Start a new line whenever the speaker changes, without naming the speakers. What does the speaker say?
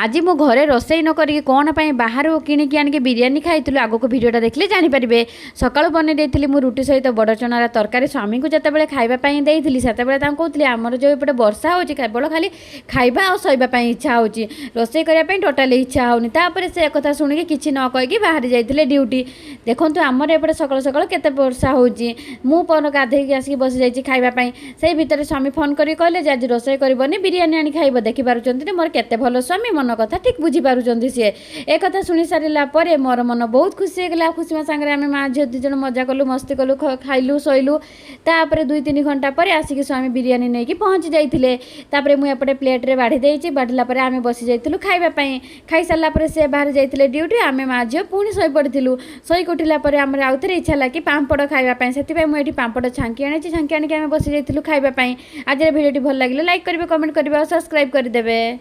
आज मो घरे रोसई न करी कौन पाई बाहर किणिकी आनिक बिरियानी खाई आगक भिडियोटा देखले जानीपारे। सका बन देती मु रुटी सहित बड़ चनार तरकारी स्वामी को जिते खावाई देती से कहती आमर जो एपटे वर्षा हो केवल खाली खाइबा और शोवाई इच्छा हो रोसई करने टोटाली इच्छा होनी। तापर से एक कथा शुणिकी किसी न कहीकि बाहर जाते ड्यूटी। देखो आमर एपटे सकाल सकाल केते वर्षा हो गाधे आसिक बसी जाइए खावाई से भितर स्वामी फोन कर कहले आज रोसई करनी बिरियानी आनी खाइब। देखिपुर मोर केते भल स्वामी मन कथा ठीक बुझीपार सी। एक कथा शुणी सारा पर मोर मन बहुत खुशी होगा। खुशी सागर आम माँ झील दिज मजा कलु मस्ती कलु खाइलु शोलु। तापर 2-3 घंटा पर आसिक स्वामी बिरियानी नहीं कि पहुँची जाते। मुझे प्लेट्रे बाढ़ी देती बाढ़ला आम बसी जाइलु खावाई। खाई सारापर से बाहर जाते ड्यूटी आम माँ झील पुणी शई पड़ू। शईक उठिला आम आउ थे इच्छा है कि पापड़ खावाई से मुझे पापड़ छांकी आनी छांकी आनिक आम बसी जाइलु खावाई। आज भिडियोटी भल लगे लाइक करेंगे कमेंट करेंगे और सब्सक्राइब करदे।